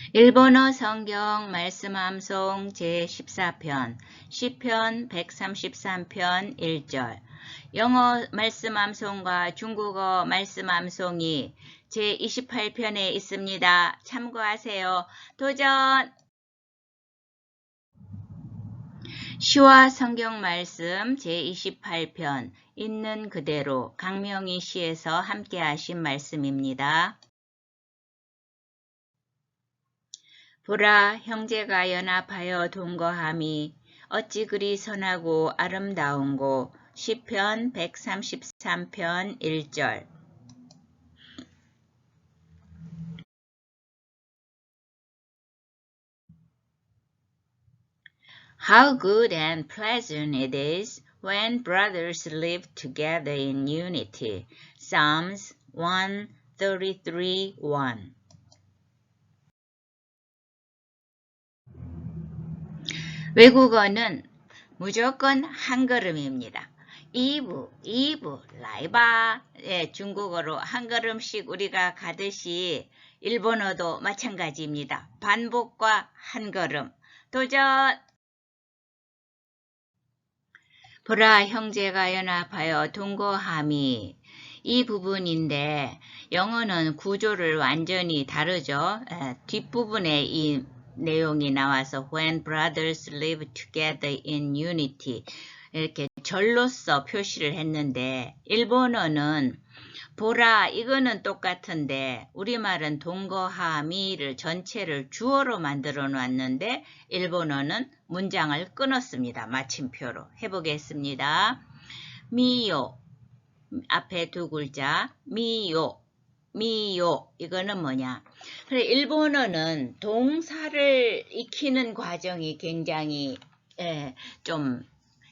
일본어 성경 말씀 암송 제14편, 시편 133편 1절. 영어 말씀 암송과 중국어 말씀 암송이 제28편에 있습니다. 참고하세요. 도전! 시와 성경 말씀 제28편, 있는 그대로 강명희 시에서 함께 하신 말씀입니다. 보라, 형제가 연합하여 동거함이 어찌 그리 선하고 아름다운고. 시편 133편 1절. How good and pleasant it is when brothers live together in unity. Psalms 133:1. 외국어는 무조건 한 걸음입니다. 이브, 라이바. 중국어로 한 걸음씩 우리가 가듯이 일본어도 마찬가지입니다. 반복과 한 걸음. 도전! 보라, 형제가 연합하여 동거함이. 이 부분인데 영어는 구조를 완전히 다르죠. 뒷부분에 이 내용이 나와서 when brothers live together in unity 이렇게 절로써 표시를 했는데 일본어는 보라 이거는 똑같은데 우리말은 동거함이를 전체를 주어로 만들어 놨는데 일본어는 문장을 끊었습니다. 마침표로 해보겠습니다. 미요 앞에 두 글자 미요 이거는 뭐냐. 그래 일본어는 동사를 익히는 과정이 굉장히 좀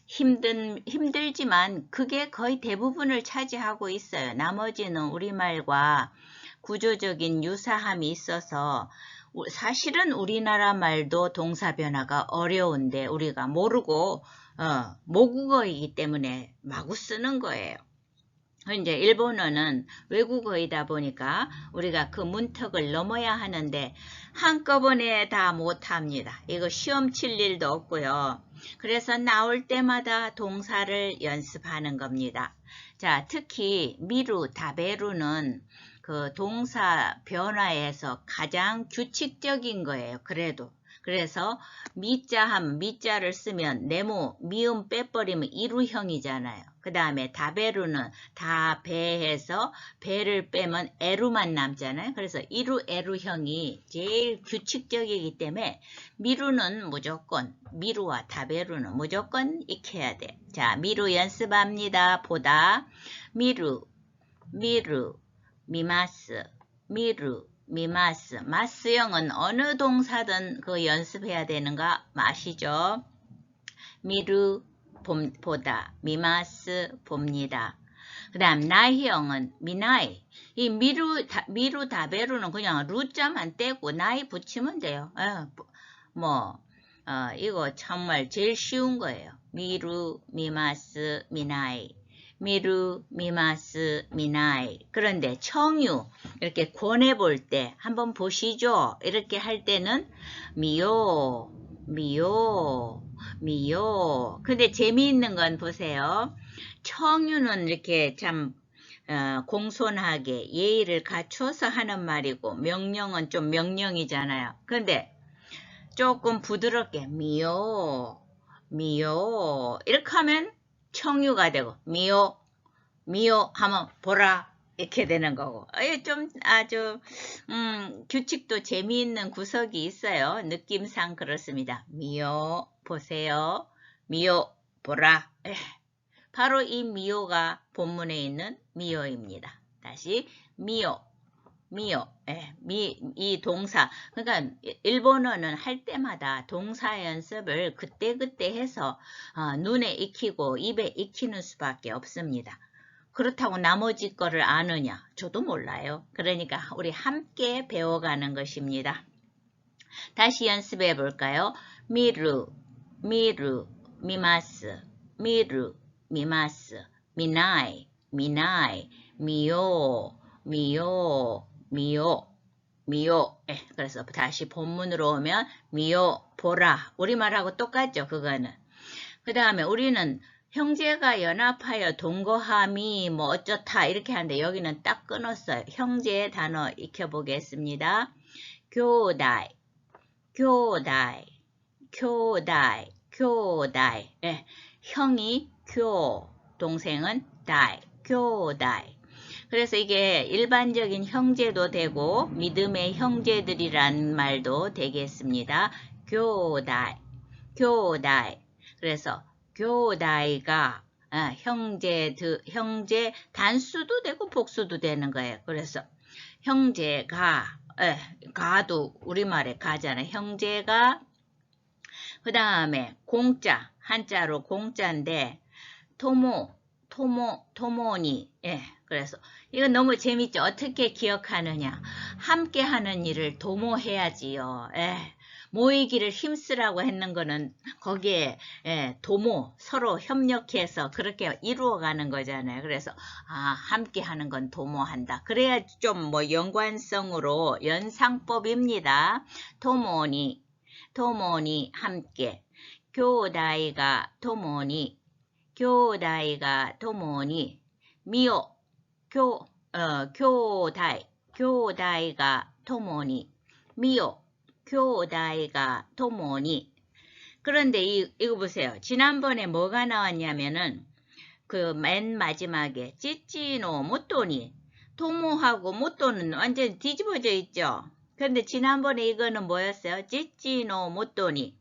힘들지만 그게 거의 대부분을 차지하고 있어요. 나머지는 우리말과 구조적인 유사함이 있어서 사실은 우리나라 말도 동사 변화가 어려운데 우리가 모르고 모국어이기 때문에 마구 쓰는 거예요. 이제 일본어는 외국어이다 보니까 우리가 그 문턱을 넘어야 하는데 한꺼번에 다 못합니다. 이거 시험 칠 일도 없고요. 그래서 나올 때마다 동사를 연습하는 겁니다. 자, 특히 미루, 다베루는 그 동사 변화에서 가장 규칙적인 거예요. 그래서 미자를 쓰면 네모, 미음 빼버리면 이루형이잖아요. 그 다음에 다베루는 다 배해서 배를 빼면 에루만 남잖아요. 그래서 이루, 에루형이 제일 규칙적이기 때문에 미루는 무조건, 미루와 다베루는 무조건 익혀야 돼. 자, 미루 연습합니다. 보다. 미루, 미마스, 미루, 미마스. 마스형은 어느 동사든 그 연습해야 되는가 아시죠? 미루, 보다. 미마스, 봅니다. 그 다음 나이형은 미나이. 이 미루, 다베루는 그냥 루자만 떼고 나이 붙이면 돼요. 이거 정말 제일 쉬운 거예요. 미루, 미마스, 미나이. 미루, 미마스, 미나이. 그런데 청유 이렇게 권해볼 때 한번 보시죠. 이렇게 할 때는 미요. 근데 재미있는 건 보세요. 청유는 이렇게 참 공손하게 예의를 갖춰서 하는 말이고 명령은 좀 명령이잖아요. 그런데 조금 부드럽게 미요 이렇게 하면 청유가 되고 미요 하면 보라 이렇게 되는 거고. 좀 아주 규칙도 재미있는 구석이 있어요. 느낌상 그렇습니다. 미요 보세요. 미요 보라. 바로 이 미요가 본문에 있는 미요입니다. 다시 미요. 이 동사. 그러니까 일본어는 할 때마다 동사 연습을 그때그때 해서 눈에 익히고 입에 익히는 수밖에 없습니다. 그렇다고 나머지 거를 아느냐? 저도 몰라요. 그러니까 우리 함께 배워가는 것입니다. 다시 연습해 볼까요? 미루, 미마스, 미마스, 미나이, 미요, 미요. 그래서 다시 본문으로 오면 미요, 보라. 우리말하고 똑같죠, 그거는. 그 다음에 우리는 형제가 연합하여 동거함이 뭐 어쩌다 이렇게 하는데 여기는 딱 끊었어요. 형제의 단어 익혀보겠습니다. 교다이, 교다이, 교다이, 교다이. 형이 교, 동생은 다이, 교다이. 그래서 이게 일반적인 형제도 되고 믿음의 형제들이란 말도 되겠습니다. 교다이, 교다이. 그래서 교다이가 형제 단수도 되고 복수도 되는 거예요. 그래서 형제가 가도 우리말에 가잖아요. 형제가 그 다음에 공자 한자로 공자인데 토모니 그래서 이거 너무 재밌죠. 어떻게 기억하느냐. 함께 하는 일을 도모해야지요. 모이기를 힘쓰라고 했는 거는 거기에 도모 서로 협력해서 그렇게 이루어가는 거잖아요. 그래서 함께 하는 건 도모한다. 그래야 좀 뭐 연관성으로 연상법입니다. 토모니 함께 교다이가 토모니 미요 교다이가 토모니 미요 교다이가 토모니. 그런데 이거 보세요. 지난번에 뭐가 나왔냐면은 그 맨 마지막에 찌찌노 모토니 토모하고 모토는 완전 뒤집어져 있죠. 그런데 지난번에 이거는 뭐였어요? 찌찌노 모토니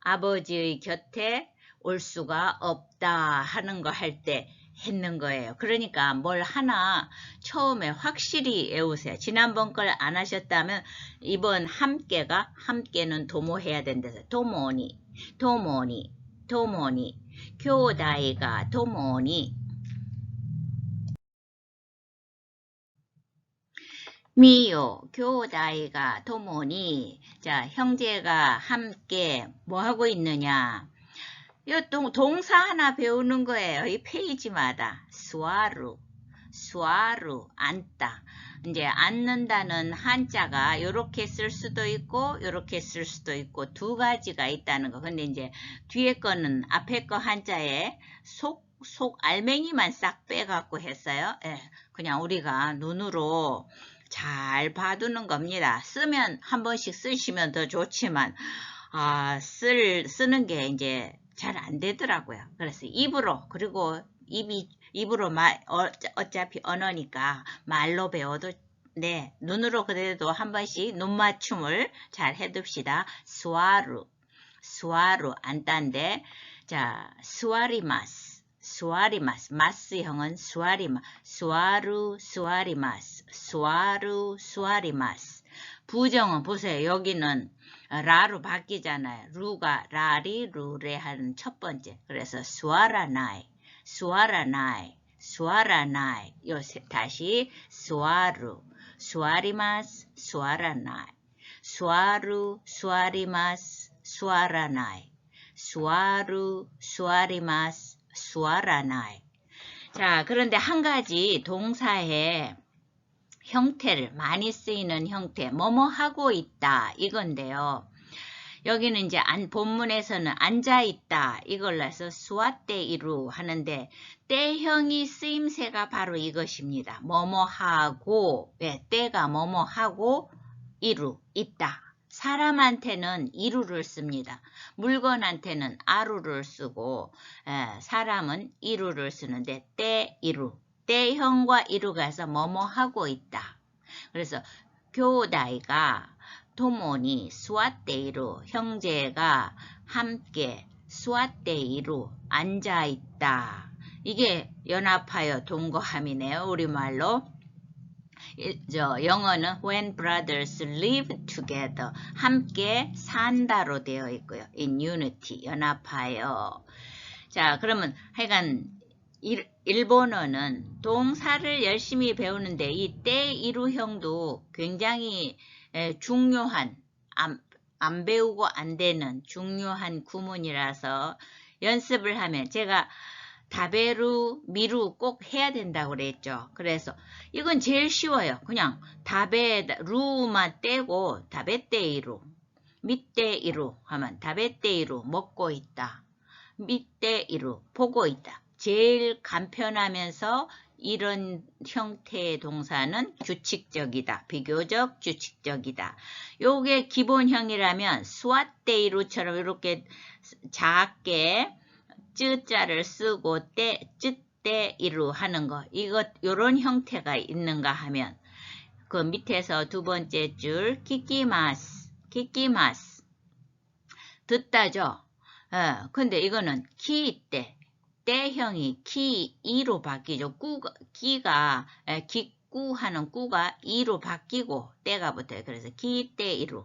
아버지의 곁에 올 수가 없다 하는 거 할 때 했는 거예요. 그러니까 뭘 하나 처음에 확실히 외우세요. 지난번 걸 안 하셨다면 이번 함께는 도모해야 된대서 도모니 교다이가 도모니 미요 교다이가 도모니. 자, 형제가 함께 뭐 하고 있느냐. 이 동사 하나 배우는 거예요. 이 페이지마다. 수아루, 앉다. 이제 앉는다는 한자가 이렇게 쓸 수도 있고 이렇게 쓸 수도 있고 두 가지가 있다는 거. 근데 이제 뒤에 거는 앞에 거 한자에 속 알맹이만 싹 빼갖고 했어요. 그냥 우리가 눈으로 잘 봐두는 겁니다. 쓰면 한 번씩 쓰시면 더 좋지만 쓰는 게 이제 잘 안 되더라고요. 그래서 입으로, 그리고 입으로 어차피 언어니까 말로 배워도 눈으로 그래도 한 번씩 눈 맞춤을 잘 해둡시다. 수아루 안딴데. 자, 수아리마스 마스형은 수아리마스. 부정은 보세요. 여기는 라로 바뀌잖아요. 루가 라리 루레 하는 첫 번째. 그래서 수아라나이. 요새 다시 수아리마스 수아라나이. 수아리마스 수아라나이. 자, 그런데 한 가지 동사의 형태를 많이 쓰이는 형태, 뭐뭐 하고 있다 이건데요. 여기는 이제 본문에서는 앉아있다 이걸로 해서 수아떼이루 하는데 때형이 쓰임새가 바로 이것입니다. 뭐뭐 하고, 때가 뭐뭐 하고 이루 있다. 사람한테는 이루를 씁니다. 물건한테는 아루를 쓰고 사람은 이루를 쓰는데 때이루. 때형과 이루가 해서 뭐뭐 하고 있다. 그래서 교다이가 도모니 수아떼이루 형제가 함께 수아떼이루 앉아있다. 이게 연합하여 동거함이네요. 우리말로. 영어는 when brothers live together 함께 산다로 되어 있고요. in unity 연합하여. 자, 그러면 하여간 일본어는 동사를 열심히 배우는데 이 때이루형도 굉장히 중요한 안 배우고 안 되는 중요한 구문이라서 연습을 하면 제가 다베루, 미루 꼭 해야 된다고 그랬죠. 그래서 이건 제일 쉬워요. 그냥 다베, 루만 떼고 다베떼이루, 밑떼이루 하면 다베떼이루 먹고 있다. 밑떼이루 보고 있다. 제일 간편하면서 이런 형태의 동사는 규칙적이다. 비교적 규칙적이다. 요게 기본형이라면 수아떼이루처럼 이렇게 작게 쯔자를 쓰고 쯔떼이루 하는 거. 요런 형태가 있는가 하면 그 밑에서 두 번째 줄 키키마스 듣다죠. 근데 이거는 키때 때형이 키이로 바뀌죠. 기꾸 하는 꾸가 이로 바뀌고 때가 붙어요. 그래서 키때이루.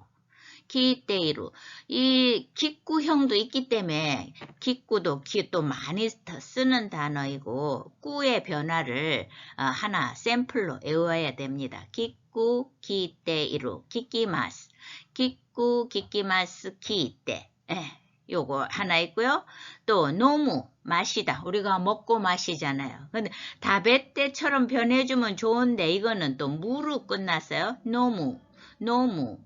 이 기꾸형도 있기 때문에 기꾸도 또 많이 쓰는 단어이고 꾸의 변화를 하나 샘플로 외워야 됩니다. 기꾸, 기때이루, 기끼마스, 기꾸, 기끼마스, 기때. 요거 하나 있고요. 또 노무, 마시다. 우리가 먹고 마시잖아요. 근데 다베 때처럼 변해주면 좋은데 이거는 또 무로 끝났어요. 너무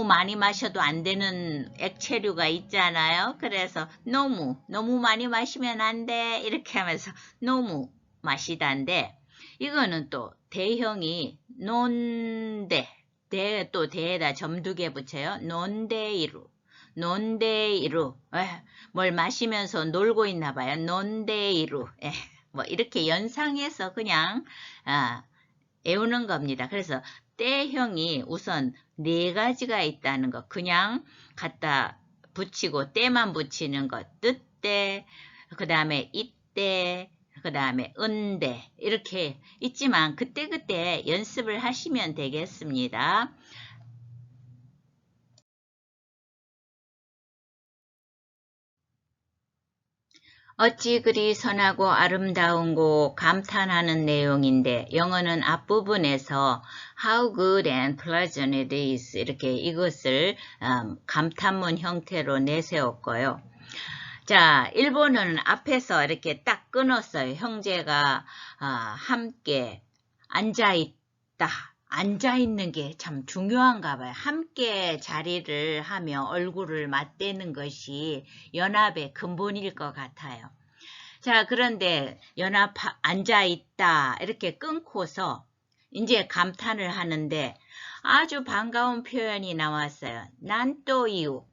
많이 마셔도 안 되는 액체류가 있잖아요. 그래서 너무 많이 마시면 안 돼. 이렇게 하면서 너무 마시다인데 이거는 또 대형이 논대. 또 대에다 점 2개 붙여요. 논대이루. 뭘 마시면서 놀고 있나 봐요. 논대이루. 뭐 이렇게 연상해서 그냥 외우는 겁니다. 그래서 때형이 우선 4가지가 있다는 거. 그냥 갖다 붙이고 때만 붙이는 것. 뜻때, 그 다음에 이때, 그 다음에 은대 이렇게 있지만 그때그때 연습을 하시면 되겠습니다. 어찌 그리 선하고 아름다운고 감탄하는 내용인데 영어는 앞부분에서 How good and pleasant it is 이렇게 이것을 감탄문 형태로 내세웠고요. 자, 일본어는 앞에서 이렇게 딱 끊었어요. 형제가 함께 앉아있다. 앉아있는 게 참 중요한가 봐요. 함께 자리를 하며 얼굴을 맞대는 것이 연합의 근본일 것 같아요. 자, 그런데 앉아있다 이렇게 끊고서 이제 감탄을 하는데 아주 반가운 표현이 나왔어요. 난또이유.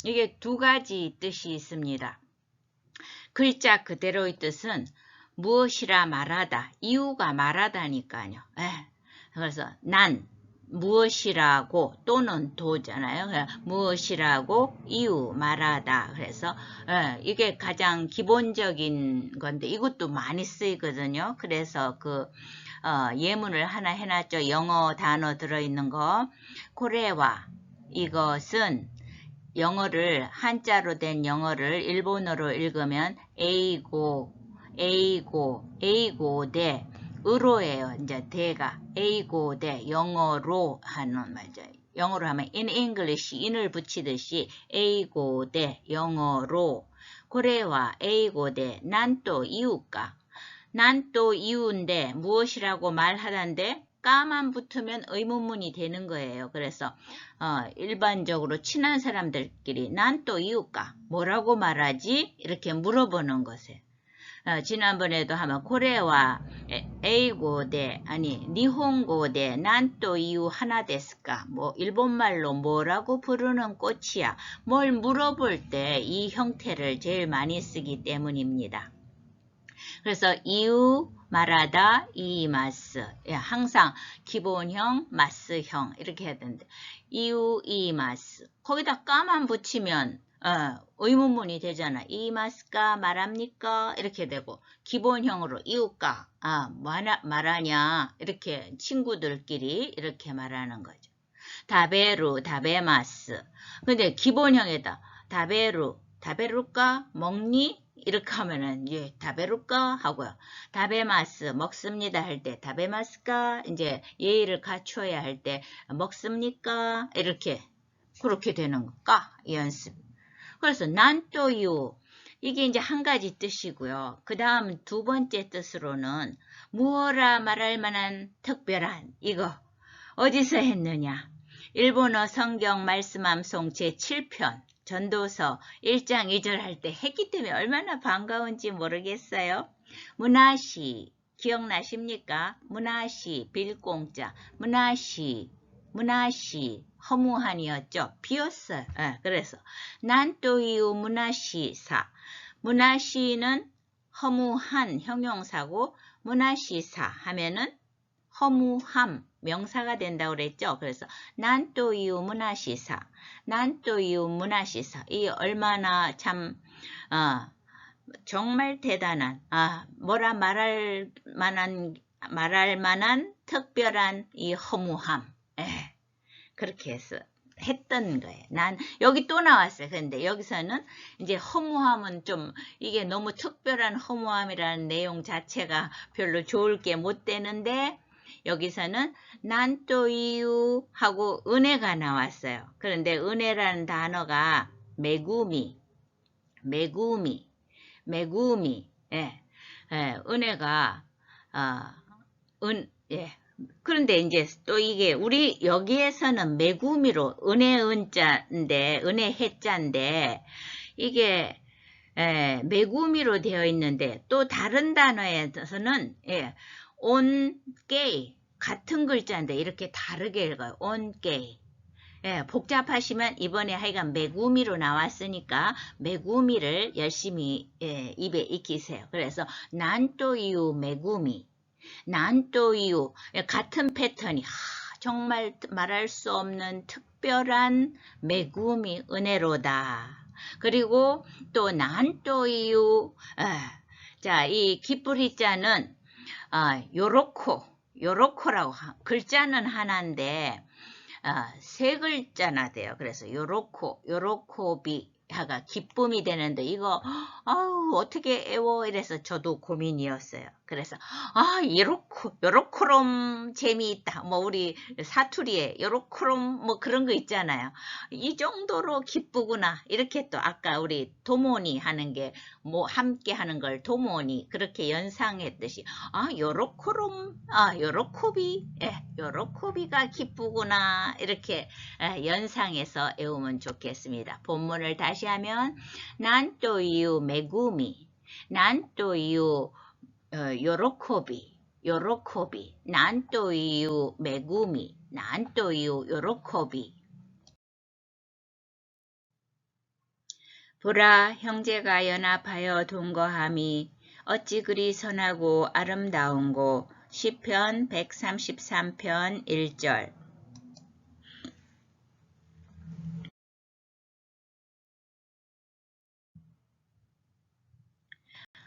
이게 2가지 뜻이 있습니다. 글자 그대로의 뜻은 무엇이라 말하다, 이유가 말하다니까요. 그래서 무엇이라고 또는 도잖아요. 무엇이라고 이유 말하다. 그래서 이게 가장 기본적인 건데 이것도 많이 쓰이거든요. 그래서 그 예문을 하나 해놨죠. 영어 단어 들어있는 거. 고래와 이것은 영어를 한자로 된 영어를 일본어로 읽으면 에이고 대 으로예요. 이제 대가 에이고 대 영어로 하는 말이죠. 영어로 하면 in English in을 붙이듯이 에이고 대 영어로 고래와 에이고 대 난 또 이유까 난 또 이유인데 무엇이라고 말하던데 까만 붙으면 의문문이 되는 거예요. 그래서 일반적으로 친한 사람들끼리 난 또 이유까 뭐라고 말하지? 이렇게 물어보는 것에 지난번에도 하면 고래와 에이고대 아니 니혼고대 난 또 이유 하나 데스까 뭐 일본말로 뭐라고 부르는 꽃이야 뭘 물어볼 때 이 형태를 제일 많이 쓰기 때문입니다. 그래서 이유 말하다 이마스 항상 기본형 마스형 이렇게 해야 되는데 이유 이마스 거기다 까만 붙이면 의문문이 되잖아. 이마스까 말합니까? 이렇게 되고 기본형으로 이유까 말하냐 이렇게 친구들끼리 이렇게 말하는 거죠. 다베루 다베마스 근데 기본형에다 다베루까 먹니? 이렇게 하면은 다베루까 하고요. 다베마스 먹습니다 할 때 다베마스까 이제 예의를 갖춰야 할 때 먹습니까? 이렇게 그렇게 되는 거까 연습. 그래서 난또유 이게 이제 한 가지 뜻이고요. 그 다음 두 번째 뜻으로는 무어라 말할 만한 특별한 이거 어디서 했느냐. 일본어 성경 말씀암송 제7편 전도서 1장 2절 할 때 했기 때문에 얼마나 반가운지 모르겠어요. 문화시 기억나십니까? 문화시 빌공자 문화시 허무한이었죠. 비었어요. 그래서 난또이유 문화시사 문화시는 허무한 형용사고 문화시사 하면은 허무함 명사가 된다고 그랬죠. 그래서 난또이유 문화시사 난또이유 문화시사 이 얼마나 참 정말 대단한 뭐라 말할 만한 특별한 이 허무함 그렇게 해서 했던 거예요. 난 여기 또 나왔어요. 근데 여기서는 이제 허무함은 좀 이게 너무 특별한 허무함이라는 내용 자체가 별로 좋을 게 못 되는데 여기서는 난 또 이유 하고 은혜가 나왔어요. 그런데 은혜라는 단어가 메구미 은혜가 그런데 이제 또 이게 우리 여기에서는 메구미로 은혜자인데 이게 메구미로 되어 있는데 또 다른 단어에서는 온게이 같은 글자인데 이렇게 다르게 읽어요. 온게이 복잡하시면 이번에 하여간 메구미로 나왔으니까 메구미를 열심히 입에 익히세요. 그래서 난또이유 메구미 난또이유 같은 패턴이 정말 말할 수 없는 특별한 메구미 은혜로다. 그리고 또 난또이유 자, 이 기쁘리자는 요로코라고 글자는 하나인데 세 글자나 돼요. 그래서 요로코비 하가 기쁨이 되는데 이거 어떻게 애워 이래서 저도 고민이었어요. 그래서 요로코롬 재미있다. 뭐 우리 사투리에 요로코롬 뭐 그런 거 있잖아요. 이 정도로 기쁘구나. 이렇게 또 아까 우리 도모니 하는 게 뭐 함께 하는 걸 도모니 그렇게 연상했듯이 요로코롬 요로코비가 기쁘구나. 이렇게 연상해서 외우면 좋겠습니다. 본문을 다시 하면 난또이유 메구미 난또이유 요로코비 난또이유 메구미 난또이유 요로코비 보라 형제가 연합하여 동거함이 어찌 그리 선하고 아름다운고 시편 133편 1절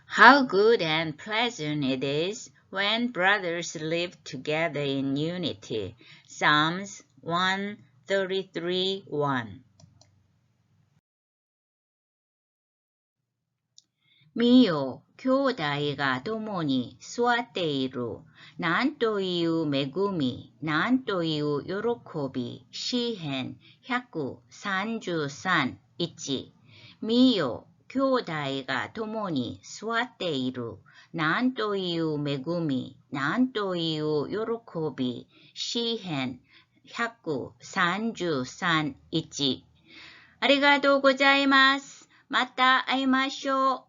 How good and pleasant it is when brothers live together in unity. Psalms 133:1. 見よ、兄弟が共に座っている。なんという恵み、なんという喜び。詩編133:1。見よ、兄弟が共に座っている。なんという恵み、なんという喜び。詩編133:1。ありがとうございます。また会いましょう。